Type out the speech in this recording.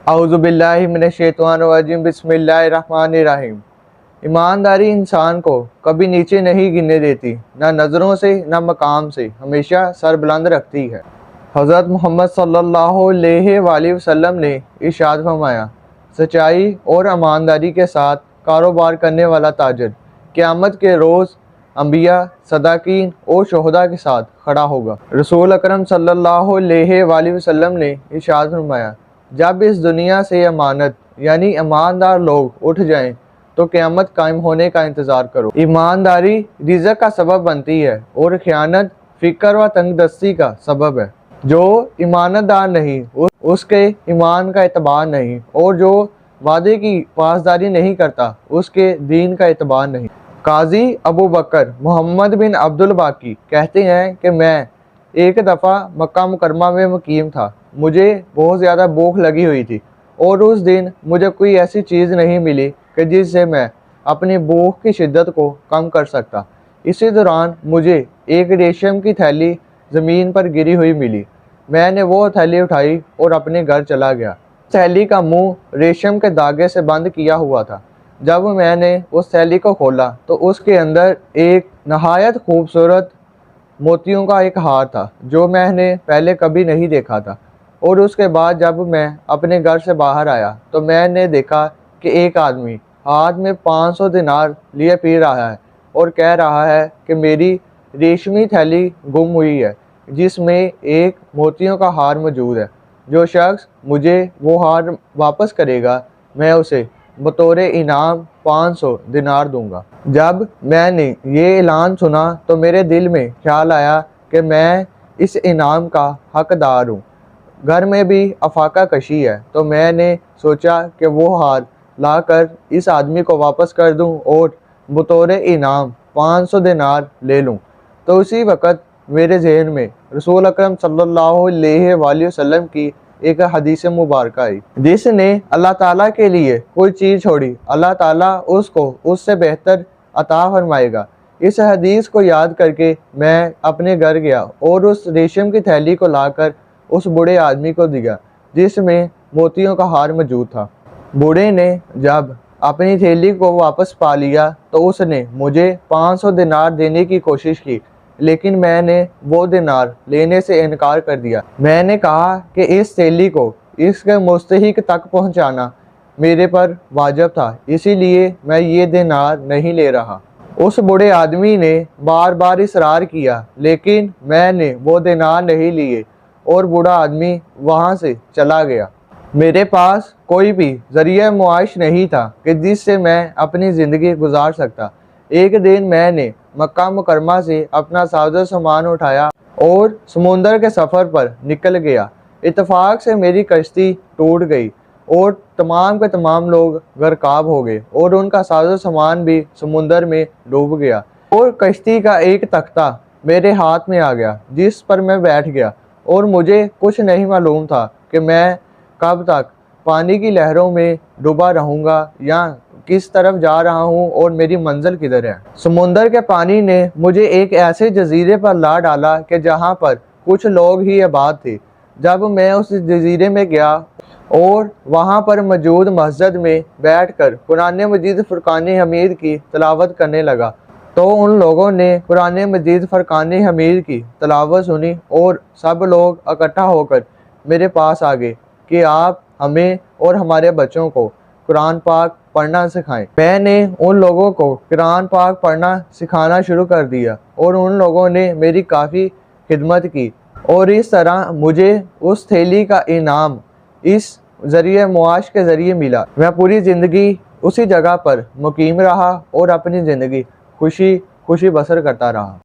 अऊज़ु बिल्लाहि मिनश्शैतानिर्रजीम बिस्मिल्लाहिर्रहमानिर्रहीम। ईमानदारी इंसान को कभी नीचे नहीं गिरने देती, ना नज़रों से ना मकाम से, हमेशा सर बुलंद रखती है। हज़रत मोहम्मद सल्लल्लाहु अलैहि वसल्लम ने इरशाद फरमाया, सच्चाई और ईमानदारी के साथ कारोबार करने वाला ताजर क़यामत के रोज़ अंबिया, सदाकीन और शोहदा के साथ खड़ा होगा। रसूल अकरम सल्लल्लाहु अलैहि वसल्लम ने इरशाद फरमाया, जब इस दुनिया से अमानत यानी ईमानदार लोग उठ जाएं तो क़यामत कायम होने का इंतज़ार करो। ईमानदारी रिज़्क़ का सबब बनती है और ख़यानत फ़िक्र व तंगदस्ती का सबब है। जो ईमानदार नहीं उसके ईमान का एतबार नहीं, और जो वादे की पासदारी नहीं करता उसके दीन का एतबार नहीं। काजी अबू बकर मोहम्मद बिन अब्दुल बाकी कहते हैं कि मैं एक दफ़ा मक्का मुकरमा में मुकीम था। मुझे बहुत ज़्यादा भूख लगी हुई थी और उस दिन मुझे कोई ऐसी चीज़ नहीं मिली कि जिससे मैं अपनी भूख की शिद्दत को कम कर सकता। इसी दौरान मुझे एक रेशम की थैली ज़मीन पर गिरी हुई मिली। मैंने वो थैली उठाई और अपने घर चला गया। थैली का मुंह रेशम के धागे से बंद किया हुआ था। जब मैंने उस थैली को खोला तो उसके अंदर एक नहायत खूबसूरत मोतियों का एक हार था जो मैंने पहले कभी नहीं देखा था। और उसके बाद जब मैं अपने घर से बाहर आया तो मैंने देखा कि एक आदमी हाथ में 500 दिनार लिए फिर रहा है और कह रहा है कि मेरी रेशमी थैली गुम हुई है जिसमें एक मोतियों का हार मौजूद है। जो शख्स मुझे वो हार वापस करेगा मैं उसे बतौर इनाम 500 दिनार दूंगा। जब मैंने ये ऐलान सुना तो मेरे दिल में ख्याल आया कि मैं इस इनाम का हकदार हूँ। घर में भी अफाका कशी है तो मैंने सोचा कि वो हार लाकर इस आदमी को वापस कर दूं और बतौर इनाम 500 दिनार ले लूं। तो उसी वक़्त मेरे जहन में रसूल अकरम सल्लल्लाहु अलैहि वसल्लम की एक हदीस मुबारक आई, जिसने अल्लाह ताला के लिए कोई चीज़ छोड़ी अल्लाह ताला उसको उससे बेहतर अता फरमाएगा। इस हदीस को याद करके मैं अपने घर गया और उस रेशम की थैली को लाकर उस बूढ़े आदमी को दिया जिसमें मोतियों का हार मौजूद था। बूढ़े ने जब अपनी थैली को वापस पा लिया तो उसने मुझे 500 दिनार देने की कोशिश की, लेकिन मैंने वो दिनार लेने से इनकार कर दिया। मैंने कहा कि इस थैली को इसके मुस्तहिक तक पहुंचाना मेरे पर वाजिब था, इसीलिए मैं ये दिनार नहीं ले रहा। उस बूढ़े आदमी ने बार बार इसरार किया, लेकिन मैंने वो दिनार नहीं लिए और बूढ़ा आदमी वहाँ से चला गया। मेरे पास कोई भी ज़रिया मुआश नहीं था कि जिससे मैं अपनी ज़िंदगी गुजार सकता। एक दिन मैंने मक्का मुकरमा से अपना साजो सामान उठाया और समुंदर के सफ़र पर निकल गया। इत्तेफाक से मेरी कश्ती टूट गई और तमाम के तमाम लोग गर्काब हो गए और उनका साजो सामान भी समुंदर में डूब गया। और कश्ती का एक तख्ता मेरे हाथ में आ गया जिस पर मैं बैठ गया और मुझे कुछ नहीं मालूम था कि मैं कब तक पानी की लहरों में डूबा रहूँगा या किस तरफ जा रहा हूँ और मेरी मंजिल किधर है। समुंदर के पानी ने मुझे एक ऐसे जजीरे पर ला डाला कि जहाँ पर कुछ लोग ही आबाद थे। जब मैं उस जजीरे में गया और वहाँ पर मौजूद मस्जिद में बैठकर कुरान मजीद फुरकान हमीद की तिलावत करने लगा तो उन लोगों ने कुरान मजीद फुरकान हमीद की तिलावत सुनी और सब लोग इकट्ठा होकर मेरे पास आ गए कि आप हमें और हमारे बच्चों को कुरान पाक पढ़ना सिखाएं। मैंने उन लोगों को कुरान पाक पढ़ना सिखाना शुरू कर दिया और उन लोगों ने मेरी काफ़ी खिदमत की और इस तरह मुझे उस थैली का इनाम इस ज़रिए मुआश के ज़रिए मिला। मैं पूरी ज़िंदगी उसी जगह पर मुकीम रहा और अपनी ज़िंदगी खुशी खुशी बसर करता रहा।